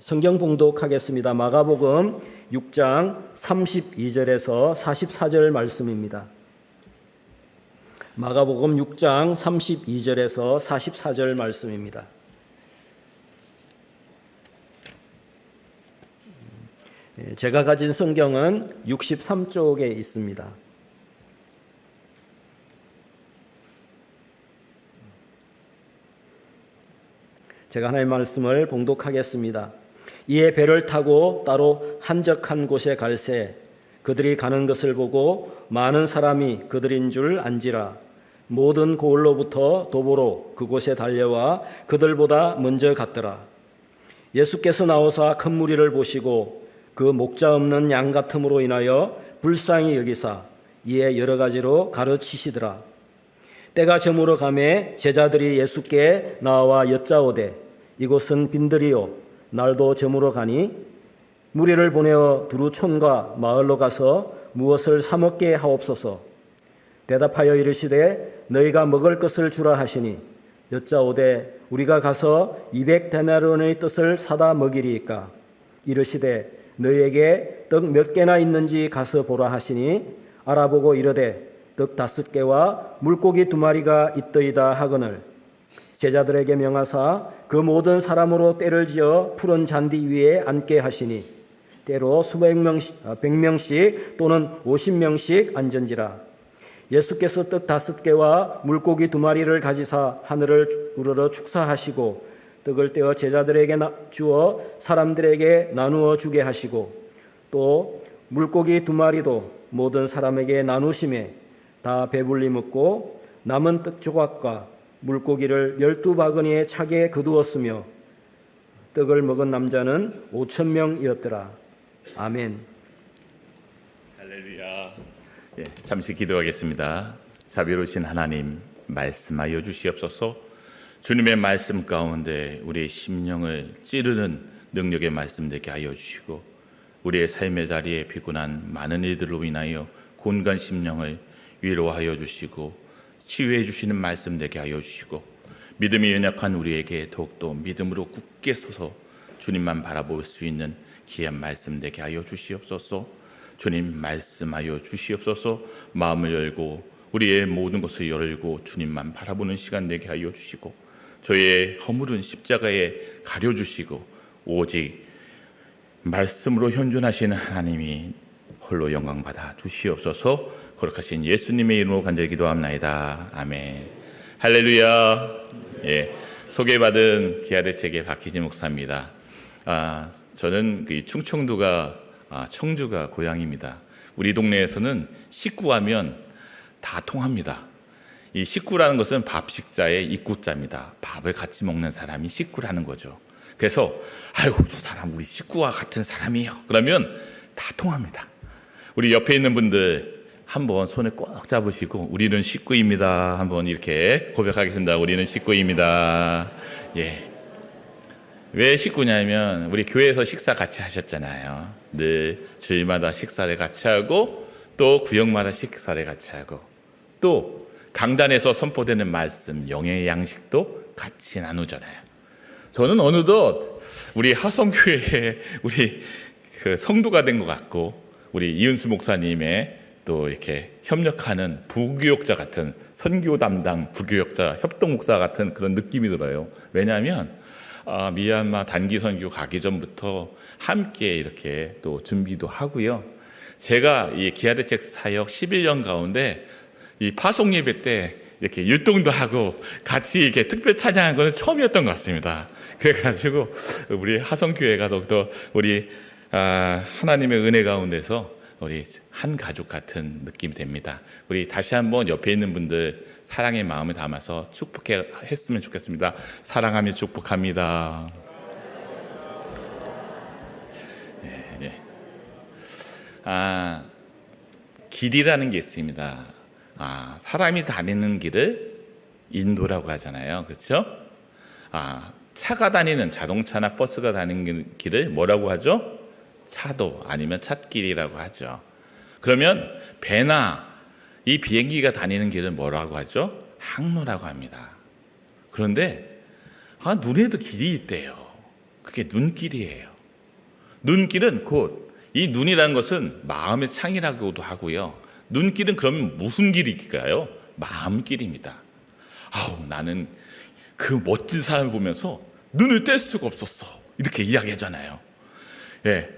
성경 봉독하겠습니다. 마가복음 6장 32절에서 44절 말씀입니다. 마가복음 6장 32절에서 44절 말씀입니다. 제가 가진 성경은 63쪽에 있습니다. 제가 하나님의 말씀을 봉독하겠습니다. 이에 배를 타고 따로 한적한 곳에 갈새 그들이 가는 것을 보고 많은 사람이 그들인 줄 안지라. 모든 고을로부터 도보로 그곳에 달려와 그들보다 먼저 갔더라. 예수께서 나오사 큰 무리를 보시고 그 목자 없는 양 같음으로 인하여 불쌍히 여기사 이에 여러 가지로 가르치시더라. 때가 저물어 가매 제자들이 예수께 나와 여짜오되 이곳은 빈들이요 날도 저물어 가니 무리를 보내어 두루 촌과 마을로 가서 무엇을 사 먹게 하옵소서. 대답하여 이르시되 너희가 먹을 것을 주라 하시니 여짜오되 우리가 가서 200데나리온의 뜻을 사다 먹이리이까. 이르시되 너희에게 떡 몇 개나 있는지 가서 보라 하시니 알아보고 이르되 떡 5개와 물고기 2마리가 있더이다 하거늘 제자들에게 명하사 그 모든 사람으로 때를 지어 푸른 잔디 위에 앉게 하시니 때로 수백 명씩 100명씩 또는 50명씩 앉은지라. 예수께서 떡 5개와 물고기 2마리를 가지사 하늘을 우러러 축사하시고 떡을 떼어 제자들에게 주어 사람들에게 나누어 주게 하시고 또 물고기 2마리도 모든 사람에게 나누심에 다 배불리 먹고 남은 떡 조각과 물고기를 12바구니에 차게 거두었으며 떡을 먹은 남자는 5,000명이었더라. 아멘. 할렐루야. 잠시 기도하겠습니다. 자비로우신 하나님, 말씀하여 주시옵소서. 주님의 말씀 가운데 우리의 심령을 찌르는 능력의 말씀 되게 하여 주시고 우리의 삶의 자리에 피곤한 많은 일들로 인하여 곤간 심령을 위로하여 주시고 치유해 주시는 말씀 되게 하여 주시고 믿음이 연약한 우리에게 더욱더 믿음으로 굳게 서서 주님만 바라볼 수 있는 귀한 말씀 되게 하여 주시옵소서. 주님 말씀하여 주시옵소서. 마음을 열고 우리의 모든 것을 열고 주님만 바라보는 시간 되게 하여 주시고 저희의 허물은 십자가에 가려주시고 오직 말씀으로 현존하시는 하나님이 홀로 영광받아 주시옵소서. 거룩하신 예수님의 이름으로 간절히 기도합나이다. 아멘. 할렐루야. 소개받은 기아대책의 박희진 목사입니다. 저는 충청도가 청주가 고향입니다. 우리 동네에서는 식구하면 다 통합니다. 이 식구라는 것은 밥식자의 입구자입니다. 밥을 같이 먹는 사람이 식구라는 거죠. 그래서 아이고 저 사람 우리 식구와 같은 사람이에요. 그러면 다 통합니다. 우리 옆에 있는 분들 한번 손에 꼭 잡으시고 우리는 식구입니다. 한번 이렇게 고백하겠습니다. 우리는 식구입니다. 왜 식구냐면 우리 교회에서 식사 같이 하셨잖아요. 늘 주일마다 식사를 같이 하고 또 구역마다 식사를 같이 하고 또 강단에서 선포되는 말씀, 영의 양식도 같이 나누잖아요. 저는 어느덧 우리 하성교회에 우리 성도가 된 것 같고 우리 이은수 목사님의 또 이렇게 협력하는 부교역자 같은 선교 담당 부교역자 협동 목사 같은 그런 느낌이 들어요. 왜냐하면 미얀마 단기 선교 가기 전부터 함께 이렇게 또 준비도 하고요. 제가 이 기아대책 사역 11년 가운데 이 파송 예배 때 이렇게 율동도 하고 같이 이렇게 특별 찬양한 건 처음이었던 것 같습니다. 그래가지고 우리 하성교회가 더욱더 우리 하나님의 은혜 가운데서 우리 한 가족 같은 느낌이 됩니다. 우리 다시 한번 옆에 있는 분들 사랑의 마음을 담아서 축복했으면 좋겠습니다. 사랑하며 축복합니다. 길이라는 게 있습니다. 사람이 다니는 길을 인도라고 하잖아요. 그렇죠? 차가 다니는 자동차나 버스가 다니는 길을 뭐라고 하죠? 차도 아니면 찻길이라고 하죠. 그러면 배나 이 비행기가 다니는 길은 뭐라고 하죠? 항로라고 합니다. 그런데 눈에도 길이 있대요. 그게 눈길이에요. 눈길은 곧 이 눈이라는 것은 마음의 창이라고도 하고요. 눈길은 그러면 무슨 길일까요? 마음길입니다. 아우, 나는 그 멋진 사람을 보면서 눈을 뗄 수가 없었어. 이렇게 이야기하잖아요. 예.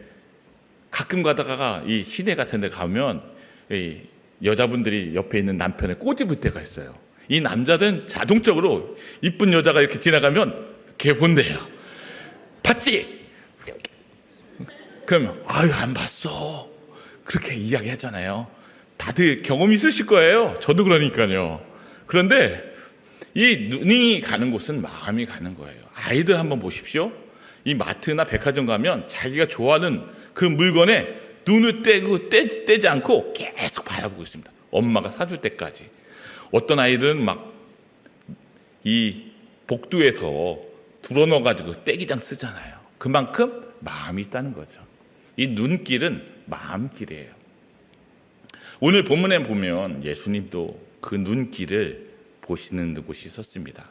가끔 가다가 이 시내 같은 데 가면 이 여자분들이 옆에 있는 남편을 꼬집을 때가 있어요. 이 남자들은 자동적으로 이쁜 여자가 이렇게 지나가면 걔 본대요. 봤지? 그러면 아유, 안 봤어. 그렇게 이야기하잖아요. 다들 경험 있으실 거예요. 저도 그러니까요. 그런데 이 눈이 가는 곳은 마음이 가는 거예요. 아이들 한번 보십시오. 이 마트나 백화점 가면 자기가 좋아하는 그 물건에 눈을 떼지 않고 계속 바라보고 있습니다. 엄마가 사줄 때까지. 어떤 아이들은 막 이 복도에서 불어넣어가지고 떼기장 쓰잖아요. 그만큼 마음이 있다는 거죠. 이 눈길은 마음길이에요. 오늘 본문에 보면 예수님도 그 눈길을 보시는 곳이 있었습니다.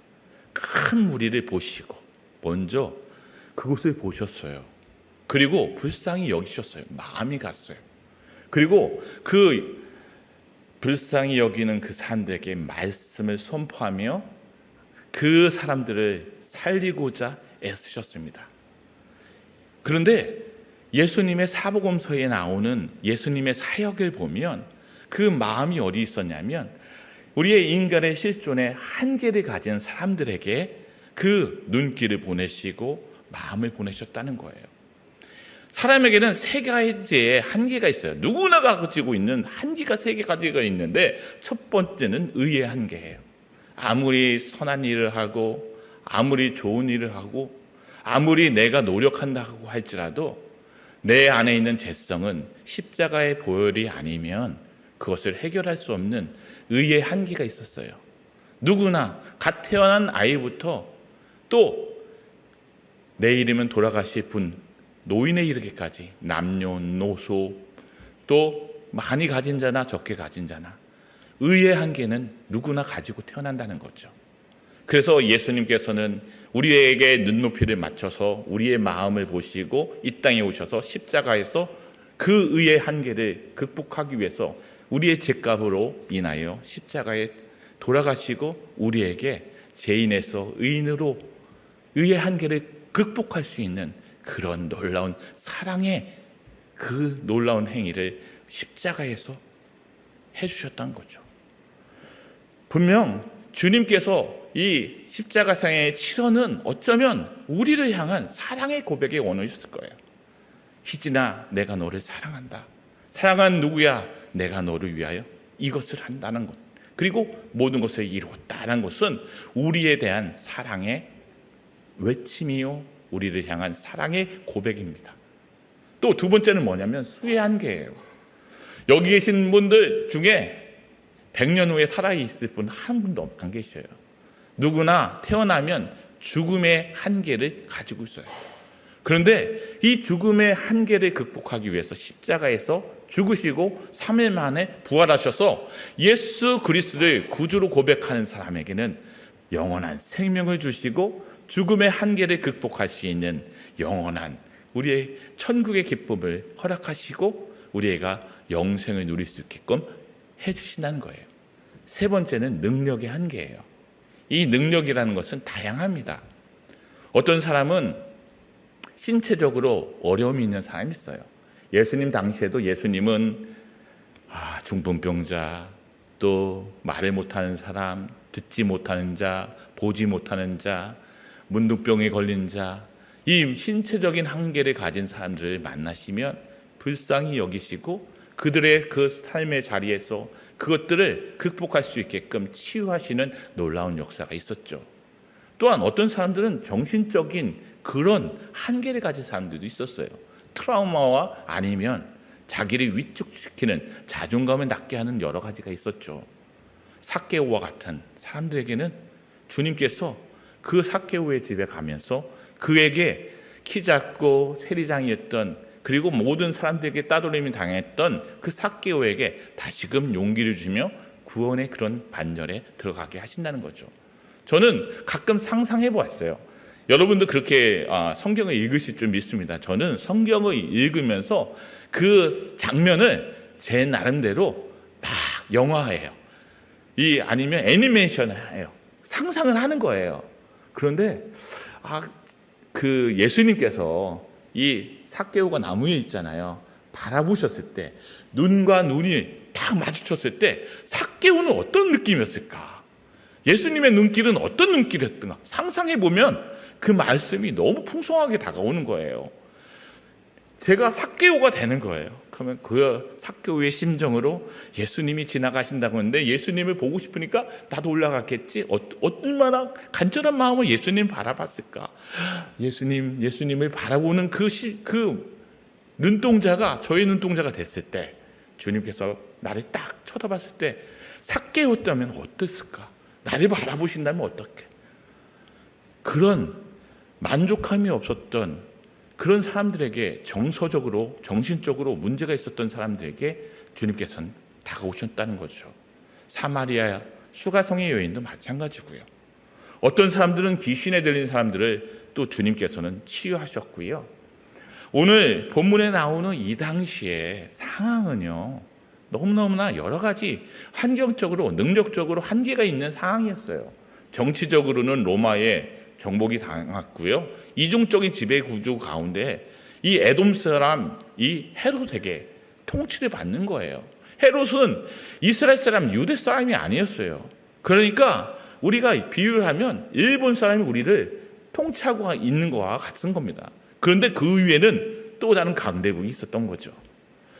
큰 무리를 보시고 먼저 그곳을 보셨어요. 그리고 불쌍히 여기셨어요. 마음이 갔어요. 그리고 그 불쌍히 여기는 그 사람들에게 말씀을 선포하며 그 사람들을 살리고자 애쓰셨습니다. 그런데 예수님의 사복음서에 나오는 예수님의 사역을 보면 그 마음이 어디 있었냐면 우리의 인간의 실존에 한계를 가진 사람들에게 그 눈길을 보내시고 마음을 보내셨다는 거예요. 사람에게는 세 가지의 한계가 있어요. 누구나 가지고 있는 한계가 세 가지가 있는데 첫 번째는 의의 한계예요. 아무리 선한 일을 하고 아무리 좋은 일을 하고 아무리 내가 노력한다고 할지라도 내 안에 있는 죄성은 십자가의 보혈이 아니면 그것을 해결할 수 없는 의의 한계가 있었어요. 누구나 갓 태어난 아이부터 또 내일이면 돌아가실 분, 노인에 이르기까지 남녀노소 또 많이 가진 자나 적게 가진 자나 의의 한계는 누구나 가지고 태어난다는 거죠. 그래서 예수님께서는 우리에게 눈높이를 맞춰서 우리의 마음을 보시고 이 땅에 오셔서 십자가에서 그 의의 한계를 극복하기 위해서 우리의 죄값으로 인하여 십자가에 돌아가시고 우리에게 죄인에서 의인으로 의의 한계를 극복할 수 있는 그런 놀라운 사랑의 그 놀라운 행위를 십자가에서 해주셨다는 거죠. 분명 주님께서 이 십자가상의 치료는 어쩌면 우리를 향한 사랑의 고백의 원어였을 거예요. 희진아, 내가 너를 사랑한다. 사랑한 누구야? 내가 너를 위하여 이것을 한다는 것. 그리고 모든 것을 이루었다는 것은 우리에 대한 사랑의 외침이요, 우리를 향한 사랑의 고백입니다. 또 두 번째는 뭐냐면 수의 한계예요. 여기 계신 분들 중에 100년 후에 살아있을 분 한 분도 안 계셔요. 누구나 태어나면 죽음의 한계를 가지고 있어요. 그런데 이 죽음의 한계를 극복하기 위해서 십자가에서 죽으시고 3일 만에 부활하셔서 예수 그리스도를 구주로 고백하는 사람에게는 영원한 생명을 주시고 죽음의 한계를 극복할 수 있는 영원한 우리의 천국의 기쁨을 허락하시고 우리가 영생을 누릴 수 있게끔 해주신다는 거예요. 세 번째는 능력의 한계예요. 이 능력이라는 것은 다양합니다. 어떤 사람은 신체적으로 어려움이 있는 사람이 있어요. 예수님 당시에도 예수님은 중풍병자, 또 말을 못하는 사람, 듣지 못하는 자, 보지 못하는 자, 문둥병에 걸린 자, 이 신체적인 한계를 가진 사람들을 만나시면 불쌍히 여기시고 그들의 그 삶의 자리에서 그것들을 극복할 수 있게끔 치유하시는 놀라운 역사가 있었죠. 또한 어떤 사람들은 정신적인 그런 한계를 가진 사람들도 있었어요. 트라우마와 아니면 자기를 위축시키는 자존감을 낮게 하는 여러 가지가 있었죠. 삭개오와 같은 사람들에게는 주님께서 그 삭개오의 집에 가면서 그에게 키 작고 세리장이었던 그리고 모든 사람들에게 따돌림이 당했던 그 삭개오에게 다시금 용기를 주며 구원의 그런 반열에 들어가게 하신다는 거죠. 저는 가끔 상상해 보았어요. 여러분도 그렇게 성경을 읽으실 줄 믿습니다. 저는 성경을 읽으면서 그 장면을 제 나름대로 막 영화예요. 아니면 애니메이션을 해요. 상상을 하는 거예요. 그런데 그 예수님께서 이 삭개오가 나무 위에 있잖아요. 바라보셨을 때 눈과 눈이 딱 마주쳤을 때 삭개오는 어떤 느낌이었을까? 예수님의 눈길은 어떤 눈길이었던가? 상상해 보면 그 말씀이 너무 풍성하게 다가오는 거예요. 제가 삭개오가 되는 거예요. 그러면 그 삭개오의 심정으로 예수님이 지나가신다고 하는데 예수님을 보고 싶으니까 나도 올라갔겠지. 얼마나 간절한 마음으로 예수님 바라봤을까. 예수님을 바라보는 그 눈동자가 저의 눈동자가 됐을 때 주님께서 나를 딱 쳐다봤을 때 삭개오였다면 어땠을까? 나를 바라보신다면 어떻게? 그런 만족함이 없었던 그런 사람들에게 정서적으로 정신적으로 문제가 있었던 사람들에게 주님께서는 다가오셨다는 거죠. 사마리아 수가성의 여인도 마찬가지고요. 어떤 사람들은 귀신에 들린 사람들을 또 주님께서는 치유하셨고요. 오늘 본문에 나오는 이 당시의 상황은요, 너무너무나 여러 가지 환경적으로 능력적으로 한계가 있는 상황이었어요. 정치적으로는 로마의 정복이 당했고요. 이중적인 지배 구조 가운데 이 에돔 사람 이 헤롯에게 통치를 받는 거예요. 헤롯은 이스라엘 사람 유대 사람이 아니었어요. 그러니까 우리가 비유하면 일본 사람이 우리를 통치하고 있는 거와 같은 겁니다. 그런데 그 위에는 또 다른 강대국이 있었던 거죠.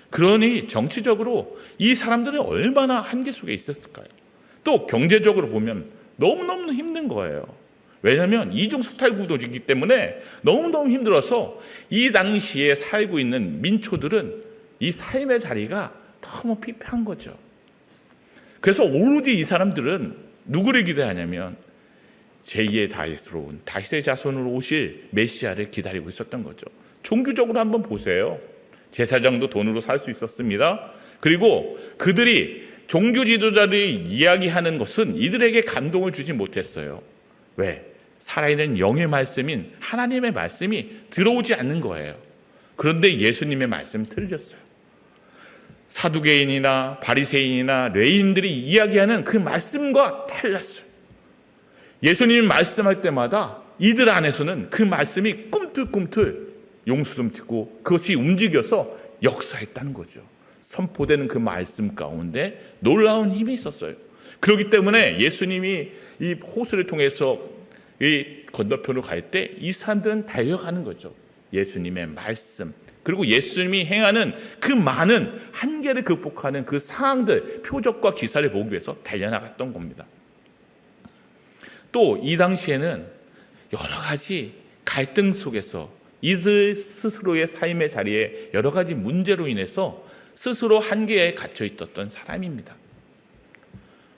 그러니 정치적으로 이 사람들은 얼마나 한계 속에 있었을까요? 또 경제적으로 보면 너무너무 힘든 거예요. 왜냐하면 이중수탈 구도이기 때문에 너무너무 힘들어서 이 당시에 살고 있는 민초들은 이 삶의 자리가 너무 피폐한 거죠. 그래서 오로지 이 사람들은 누구를 기대하냐면 제2의 다윗으로 온 다윗의 자손으로 오실 메시아를 기다리고 있었던 거죠. 종교적으로 한번 보세요. 제사장도 돈으로 살 수 있었습니다. 그리고 그들이 종교 지도자들이 이야기하는 것은 이들에게 감동을 주지 못했어요. 왜? 살아있는 영의 말씀인 하나님의 말씀이 들어오지 않는 거예요. 그런데 예수님의 말씀은 틀렸어요. 사두개인이나 바리새인이나 레인들이 이야기하는 그 말씀과 달랐어요. 예수님이 말씀할 때마다 이들 안에서는 그 말씀이 꿈틀꿈틀 용수름치고 그것이 움직여서 역사했다는 거죠. 선포되는 그 말씀 가운데 놀라운 힘이 있었어요. 그렇기 때문에 예수님이 이 호수를 통해서 이 건너편으로 갈 때 이 사람들은 달려가는 거죠. 예수님의 말씀, 그리고 예수님이 행하는 그 많은 한계를 극복하는 그 상황들, 표적과 기사를 보기 위해서 달려나갔던 겁니다. 또 이 당시에는 여러 가지 갈등 속에서 이들 스스로의 삶의 자리에 여러 가지 문제로 인해서 스스로 한계에 갇혀 있었던 사람입니다.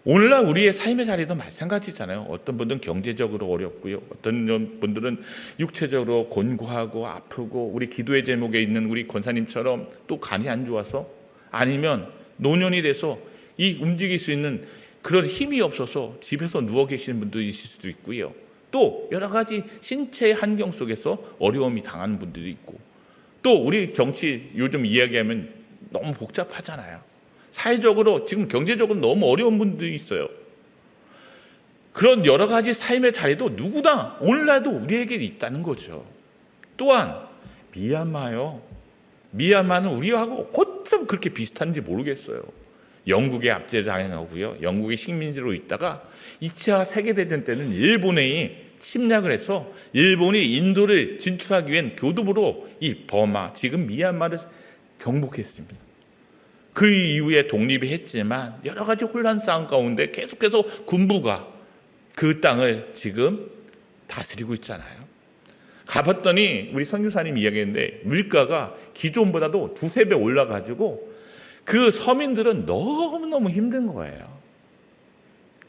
오늘날 우리의 삶의 자리도 마찬가지잖아요. 어떤 분들은 경제적으로 어렵고요. 어떤 분들은 육체적으로 곤고하고 아프고 우리 기도의 제목에 있는 우리 권사님처럼 또 간이 안 좋아서 아니면 노년이 돼서 이 움직일 수 있는 그런 힘이 없어서 집에서 누워 계시는 분도 있을 수도 있고요. 또 여러 가지 신체의 환경 속에서 어려움이 당하는 분들이 있고 또 우리 정치 요즘 이야기하면 너무 복잡하잖아요. 사회적으로 지금 경제적으로 너무 어려운 분들이 있어요. 그런 여러 가지 삶의 자리도 누구나 오늘날도 우리에게 있다는 거죠. 또한 미얀마요. 미얀마는 우리하고 어쩜 그렇게 비슷한지 모르겠어요. 영국의 압제를 당하고요. 영국의 식민지로 있다가 2차 세계대전 때는 일본이 침략을 해서 일본이 인도를 진출하기 위한 교두보로 이 버마, 지금 미얀마를 정복했습니다. 그 이후에 독립이 했지만 여러 가지 혼란 상황 가운데 계속해서 군부가 그 땅을 지금 다스리고 있잖아요. 가봤더니 우리 선교사님 이야기했는데 물가가 기존보다도 2-3배 올라가지고 그 서민들은 너무너무 힘든 거예요.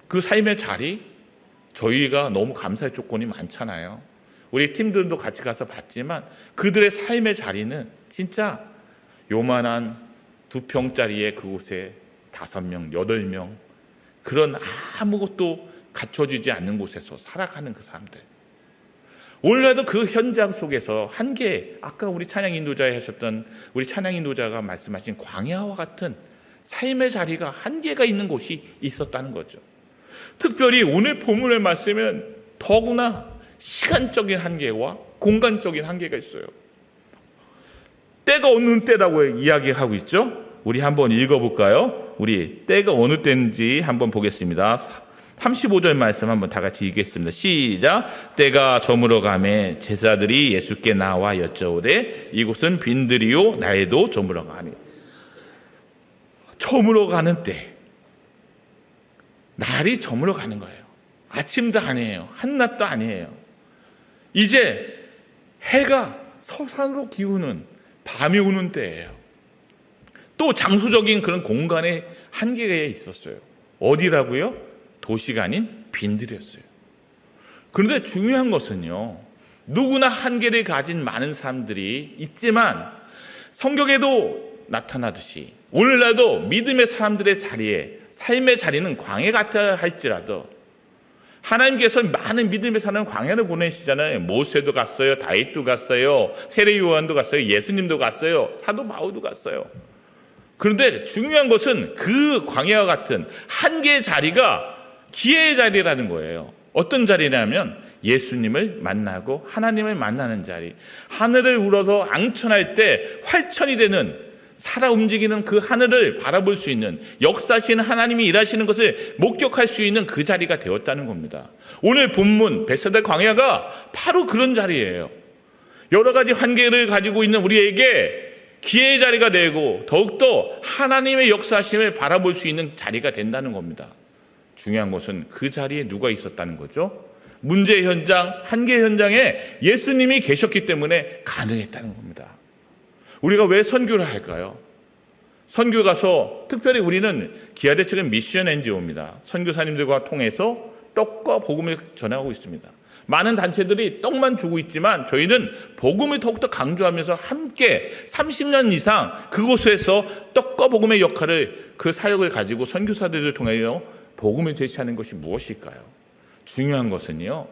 그 삶의 자리, 저희가 너무 감사의 조건이 많잖아요. 우리 팀들도 같이 가서 봤지만 그들의 삶의 자리는 진짜 요만한 2평짜리의 그곳에 5명, 8명 그런 아무것도 갖춰지지 않는 곳에서 살아가는 그 사람들. 오늘날도 그 현장 속에서 한계, 아까 우리 찬양 인도자에 하셨던 우리 찬양 인도자가 말씀하신 광야와 같은 삶의 자리가 한계가 있는 곳이 있었다는 거죠. 특별히 오늘 본문의 말씀은 더구나 시간적인 한계와 공간적인 한계가 있어요. 때가 어느 때라고 이야기하고 있죠. 우리 한번 읽어볼까요? 우리 때가 어느 때인지 한번 보겠습니다. 35절 말씀 한번 다 같이 읽겠습니다. 시작. 때가 저물어 가매 제자들이 예수께 나와 여쭤오되 이곳은 빈들이요 나에도 저물어 가니. 저물어 가는 때, 날이 저물어 가는 거예요. 아침도 아니에요, 한낮도 아니에요. 이제 해가 서산으로 기우는 밤이 오는 때예요. 또 장소적인 그런 공간의 한계가 있었어요. 어디라고요? 도시가 아닌 빈들이었어요. 그런데 중요한 것은요, 누구나 한계를 가진 많은 사람들이 있지만 성경에도 나타나듯이 오늘날도 믿음의 사람들의 자리에, 삶의 자리는 광야 같아 할지라도 하나님께서 많은 믿음의 사람은 광야를 보내시잖아요. 모세도 갔어요, 다윗도 갔어요, 세례 요한도 갔어요, 예수님도 갔어요, 사도 바울도 갔어요. 그런데 중요한 것은 그 광야와 같은 한계의 자리가 기회의 자리라는 거예요. 어떤 자리냐면 예수님을 만나고 하나님을 만나는 자리. 하늘을 우러서 앙천할 때 활천이 되는, 살아 움직이는 그 하늘을 바라볼 수 있는, 역사하시는 하나님이 일하시는 것을 목격할 수 있는 그 자리가 되었다는 겁니다. 오늘 본문 베세다 광야가 바로 그런 자리예요. 여러 가지 한계를 가지고 있는 우리에게 기회의 자리가 되고 더욱더 하나님의 역사하심을 바라볼 수 있는 자리가 된다는 겁니다. 중요한 것은 그 자리에 누가 있었다는 거죠? 문제 현장, 한계 현장에 예수님이 계셨기 때문에 가능했다는 겁니다. 우리가 왜 선교를 할까요? 선교 가서 특별히 우리는 기아대 측은 미션 NGO입니다. 선교사님들과 통해서 떡과 복음을 전하고 있습니다. 많은 단체들이 떡만 주고 있지만 저희는 복음을 더욱더 강조하면서 함께 30년 이상 그곳에서 떡과 복음의 역할을, 그 사역을 가지고 선교사들을 통하여 복음을 제시하는 것이 무엇일까요? 중요한 것은요,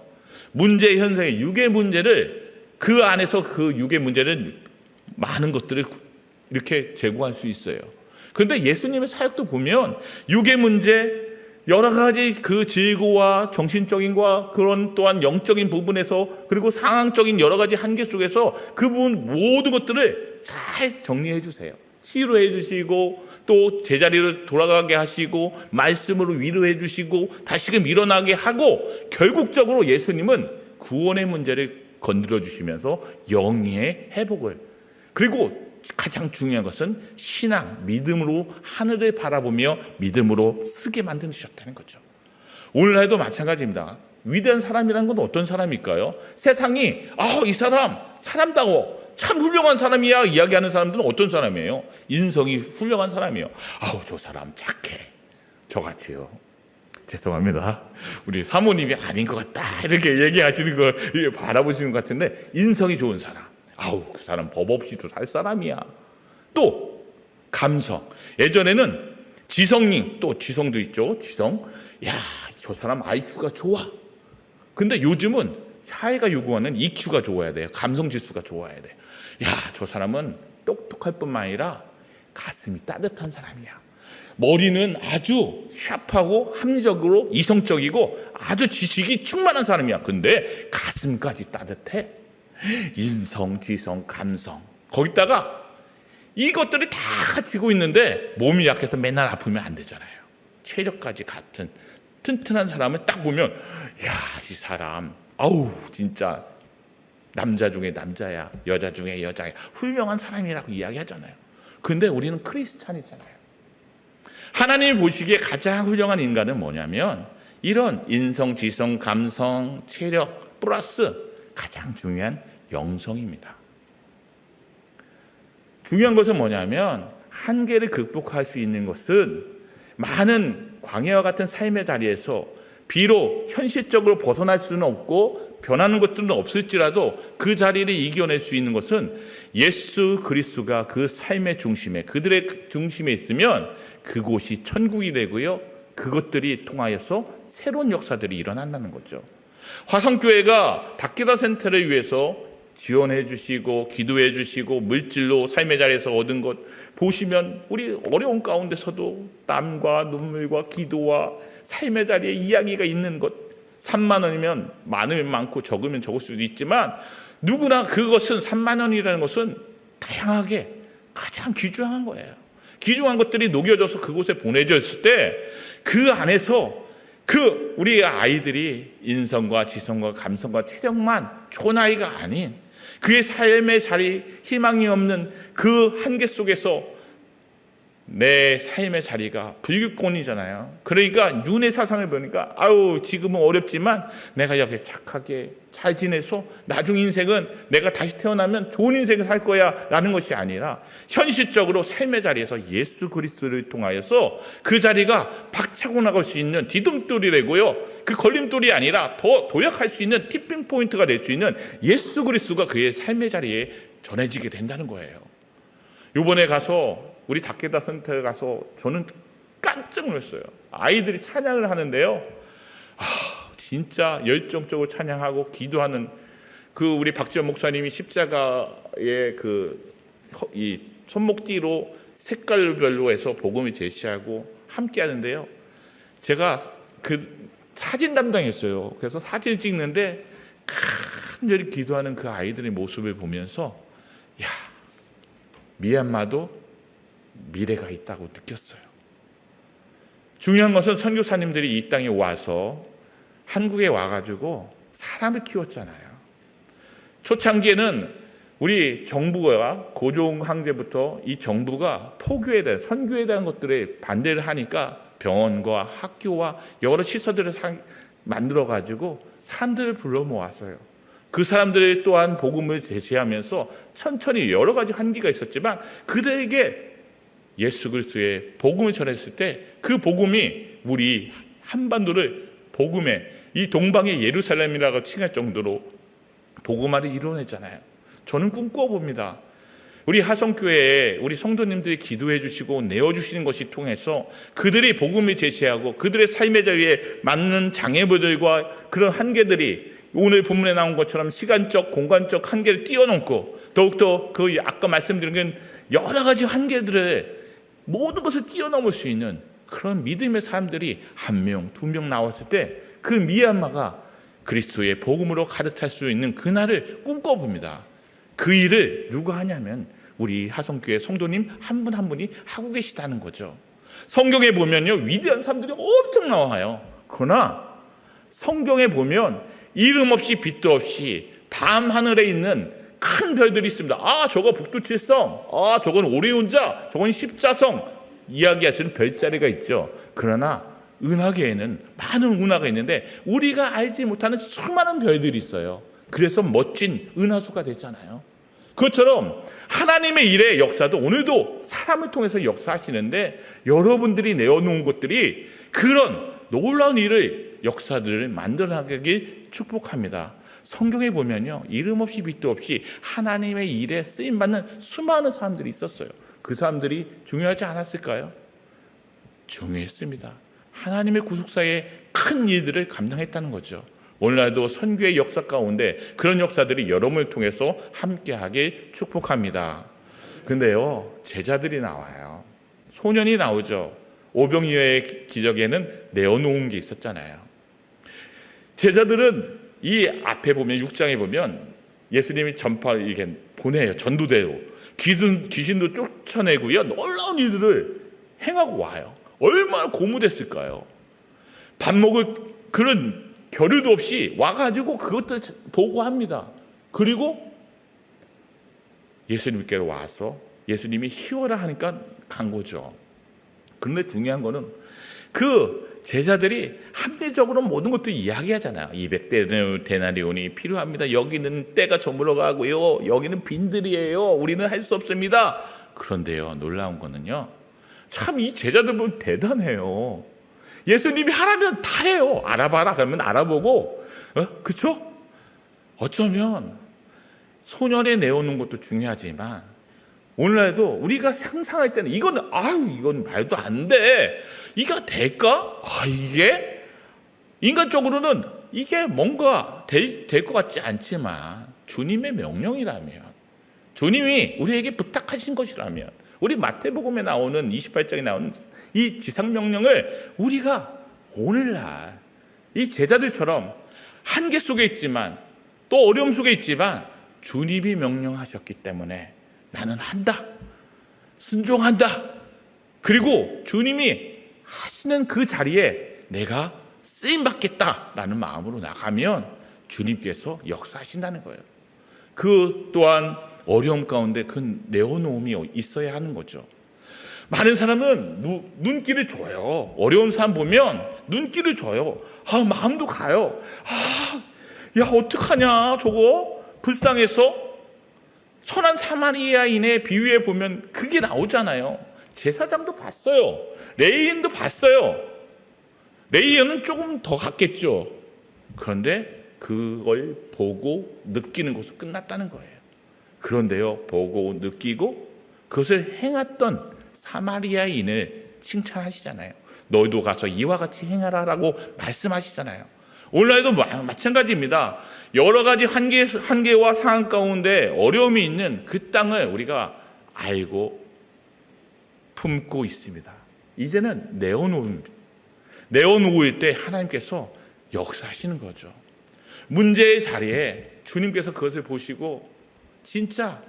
문제 현상의 유괴 문제를, 그 안에서 그 유괴 문제를 많은 것들을 이렇게 제고할 수 있어요. 그런데 예수님의 사역도 보면 유괴 문제, 여러 가지 그 질고와 정신적인과 그런 또한 영적인 부분에서, 그리고 상황적인 여러 가지 한계 속에서 그 부분 모든 것들을 잘 정리해 주세요. 치료해 주시고 또 제자리로 돌아가게 하시고 말씀으로 위로해 주시고 다시금 일어나게 하고, 결국적으로 예수님은 구원의 문제를 건드려 주시면서 영의 회복을, 그리고 가장 중요한 것은 신앙, 믿음으로 하늘을 바라보며 믿음으로 쓰게 만드셨다는 거죠. 오늘날도 마찬가지입니다. 위대한 사람이라는 건 어떤 사람일까요? 세상이 이 사람 사람다워, 참 훌륭한 사람이야 이야기하는 사람들은 어떤 사람이에요? 인성이 훌륭한 사람이에요. 저 사람 착해. 저같이요. 죄송합니다. 우리 사모님이 아닌 것 같다 이렇게 얘기하시는 거 바라보시는 것 같은데, 인성이 좋은 사람. 그 사람 법 없이도 살 사람이야. 또 감성. 예전에는 지성님, 또 지성도 있죠. 지성. 저 사람 IQ가 좋아. 근데 요즘은 사회가 요구하는 EQ가 좋아야 돼요. 감성 지수가 좋아야 돼. 저 사람은 똑똑할 뿐만 아니라 가슴이 따뜻한 사람이야. 머리는 아주 샤프하고 합리적으로 이성적이고 아주 지식이 충만한 사람이야. 근데 가슴까지 따뜻해. 인성, 지성, 감성. 거기다가 이것들이 다 갖추고 있는데 몸이 약해서 맨날 아프면 안 되잖아요. 체력까지 같은 튼튼한 사람을 딱 보면 이 사람 진짜 남자 중에 남자야, 여자 중에 여자야, 훌륭한 사람이라고 이야기하잖아요. 그런데 우리는 크리스찬이잖아요. 하나님이 보시기에 가장 훌륭한 인간은 뭐냐면 이런 인성, 지성, 감성, 체력 플러스 가장 중요한 영성입니다. 중요한 것은 뭐냐면 한계를 극복할 수 있는 것은 많은 광야와 같은 삶의 자리에서 비록 현실적으로 벗어날 수는 없고 변하는 것들은 없을지라도 그 자리를 이겨낼 수 있는 것은 예수 그리스도가 그 삶의 중심에, 그들의 중심에 있으면 그곳이 천국이 되고요, 그것들이 통하여서 새로운 역사들이 일어난다는 거죠. 화성교회가 닭기다 센터를 위해서 지원해 주시고 기도해 주시고 물질로 삶의 자리에서 얻은 것 보시면 우리 어려운 가운데서도 땀과 눈물과 기도와 삶의 자리에 이야기가 있는 것. 3만 원이면 많으면 많고 적으면 적을 수도 있지만 누구나 그것은 3만 원이라는 것은 다양하게 가장 귀중한 거예요. 귀중한 것들이 녹여져서 그곳에 보내져 있을 때 그 안에서 그 우리 아이들이 인성과 지성과 감성과 체력만 좋은 아이가 아닌 그의 삶의 자리, 희망이 없는 그 한계 속에서 내 삶의 자리가 불규권이잖아요. 그러니까 눈의 사상을 보니까 아유 지금은 어렵지만 내가 여기 착하게 잘 지내서 나중 인생은 내가 다시 태어나면 좋은 인생을 살 거야 라는 것이 아니라 현실적으로 삶의 자리에서 예수 그리스도를 통하여서 그 자리가 박차고 나갈 수 있는 디딤돌이 되고요, 그 걸림돌이 아니라 더 도약할 수 있는 티핑 포인트가 될 수 있는 예수 그리스도가 그의 삶의 자리에 전해지게 된다는 거예요. 이번에 가서 우리 닭게다 센터에 가서 저는 깜짝 놀랐어요. 아이들이 찬양을 하는데요, 진짜 열정적으로 찬양하고 기도하는 그 우리 박지원 목사님이 십자가의 이 손목뒤로 색깔별로 해서 복음을 제시하고 함께 하는데요, 제가 그 사진 담당했어요. 그래서 사진을 찍는데 간절히 기도하는 그 아이들의 모습을 보면서 야, 미얀마도 미래가 있다고 느꼈어요. 중요한 것은 선교사님들이 이 땅에 와서 한국에 와가지고 사람을 키웠잖아요. 초창기에는 우리 정부가 고종 황제부터 이 정부가 포교에 대한 선교에 대한 것들에 반대를 하니까 병원과 학교와 여러 시설들을 만들어가지고 사람들을 불러 모았어요. 그 사람들 또한 복음을 제시하면서 천천히 여러 가지 한계가 있었지만 그들에게 예수 그리스도의 복음을 전했을 때 그 복음이 우리 한반도를 복음의 이 동방의 예루살렘이라고 칭할 정도로 복음화를 이루어냈잖아요. 저는 꿈꿔봅니다. 우리 하성교회에 우리 성도님들이 기도해 주시고 내어주시는 것이 통해서 그들이 복음을 제시하고 그들의 삶의 자리에 맞는 장애물들과 그런 한계들이 오늘 본문에 나온 것처럼 시간적, 공간적 한계를 뛰어넘고 더욱더 그 아까 말씀드린 건 여러 가지 한계들을 모든 것을 뛰어넘을 수 있는 그런 믿음의 사람들이 1명, 2명 나왔을 때 그 미얀마가 그리스도의 복음으로 가득 찰 수 있는 그날을 꿈꿔봅니다. 그 일을 누가 하냐면 우리 하성교회 성도님 한 분 한 분이 하고 계시다는 거죠. 성경에 보면요, 위대한 사람들이 엄청 나와요. 그러나 성경에 보면 이름 없이 빛도 없이 밤 하늘에 있는 큰 별들이 있습니다. 저거 북두칠성, 저건 오리온자, 저건 십자성 이야기하시는 별자리가 있죠. 그러나 은하계에는 많은 은하가 있는데 우리가 알지 못하는 수많은 별들이 있어요. 그래서 멋진 은하수가 되잖아요. 그것처럼 하나님의 일의 역사도 오늘도 사람을 통해서 역사하시는데 여러분들이 내어놓은 것들이 그런 놀라운 일을 역사들을 만들어가길 축복합니다. 성경에 보면요, 이름 없이 빛도 없이 하나님의 일에 쓰임받는 수많은 사람들이 있었어요. 그 사람들이 중요하지 않았을까요? 중요했습니다. 하나님의 구속사의 큰 일들을 감당했다는 거죠. 오늘날도 선교의 역사 가운데 그런 역사들이 여러분을 통해서 함께하길 축복합니다. 근데요, 제자들이 나와요. 소년이 나오죠. 오병이어의 기적에는 내어놓은 게 있었잖아요. 제자들은 이 앞에 보면 6장에 보면 예수님이 이렇게 보내요. 전도대로 귀신도 쫓아내고요, 놀라운 일들을 행하고 와요. 얼마나 고무됐을까요? 밥 먹을 그런 겨를도 없이 와가지고 그것들 보고합니다. 그리고 예수님께로 와서 예수님이 희워라 하니까 간 거죠. 그런데 중요한 거는 그 제자들이 합리적으로 모든 것도 이야기하잖아요. 200데나리온이 필요합니다. 여기는 때가 저물어 가고요, 여기는 빈들이에요. 우리는 할 수 없습니다. 그런데요, 놀라운 거는요, 참 이 제자들 보면 대단해요. 예수님이 하라면 다 해요. 알아봐라 그러면 알아보고, 그렇죠? 어쩌면 소년에 내오는 것도 중요하지만 오늘날도 우리가 상상할 때는 이건 말도 안 돼. 이거 될까? 이게 인간적으로는 이게 뭔가 될 것 같지 않지만 주님의 명령이라면, 주님이 우리에게 부탁하신 것이라면, 우리 마태복음에 나오는 28장에 나오는 이 지상명령을 우리가 오늘날 이 제자들처럼 한계 속에 있지만 또 어려움 속에 있지만 주님이 명령하셨기 때문에 나는 한다, 순종한다, 그리고 주님이 하시는 그 자리에 내가 쓰임받겠다라는 마음으로 나가면 주님께서 역사하신다는 거예요. 그 또한 어려움 가운데 그 내어놓음이 있어야 하는 거죠. 많은 사람은 눈길을 줘요. 어려운 사람 보면 눈길을 줘요. 마음도 가요. 야 어떡하냐 저거 불쌍해서. 선한 사마리아인의 비유에 보면 그게 나오잖아요. 제사장도 봤어요. 레위인도 봤어요. 레위인은 조금 더 갔겠죠. 그런데 그걸 보고 느끼는 것으로 끝났다는 거예요. 그런데요, 보고 느끼고 그것을 행했던 사마리아인을 칭찬하시잖아요. 너희도 가서 이와 같이 행하라라고 말씀하시잖아요. 오늘날도 마찬가지입니다. 여러 가지 한계와 상황 가운데 어려움이 있는 그 땅을 우리가 알고 품고 있습니다. 이제는 내어놓을 때 하나님께서 역사하시는 거죠. 문제의 자리에 주님께서 그것을 보시고 진짜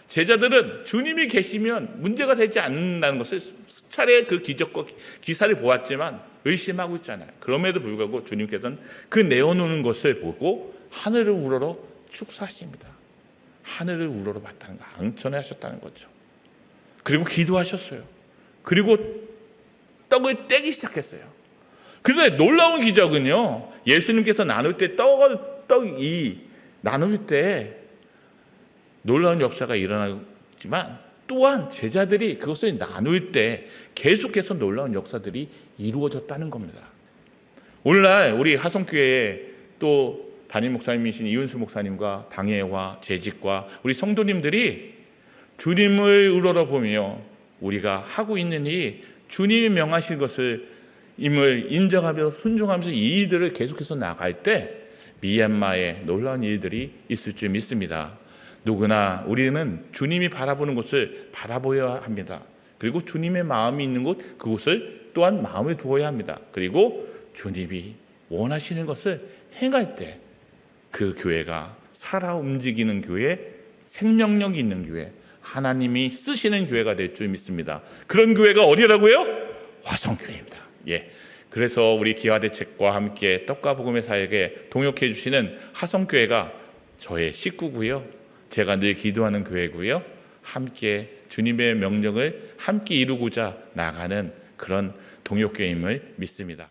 제자들은 주님이 계시면 문제가 되지 않는다는 것을 수차례 그 기적과 기사를 보았지만 의심하고 있잖아요. 그럼에도 불구하고 주님께서는 그 내어놓는 것을 보고 하늘을 우러러 축사하십니다. 하늘을 우러러 봤다는 거, 앙천하셨다는 거죠. 그리고 기도하셨어요. 그리고 떡을 떼기 시작했어요. 그런데 놀라운 기적은요, 예수님께서 나눌 때 떡이 나눌 때 놀라운 역사가 일어나지만 또한 제자들이 그것을 나눌 때 계속해서 놀라운 역사들이 이루어졌다는 겁니다. 오늘날 우리 하성교회에 또 담임 목사님이신 이은수 목사님과 당회와 재직과 우리 성도님들이 주님을 우러러보며 우리가 하고 있는 이 주님이 명하신 것을 임을 인정하면서 순종하면서 이 일들을 계속해서 나갈 때 미얀마에 놀라운 일들이 있을 줄 믿습니다. 누구나 우리는 주님이 바라보는 곳을 바라보아야 합니다. 그리고 주님의 마음이 있는 곳, 그곳을 또한 마음에 두어야 합니다. 그리고 주님이 원하시는 것을 행할 때 그 교회가 살아 움직이는 교회, 생명력이 있는 교회, 하나님이 쓰시는 교회가 될 줄 믿습니다. 그런 교회가 어디라고요? 화성교회입니다. 예. 그래서 우리 기화대책과 함께 떡과 복음의 사역에 동역해 주시는 화성교회가 저의 식구고요. 제가 늘 기도하는 교회고요. 함께 주님의 명령을 함께 이루고자 나가는 그런 동역교회임을 믿습니다.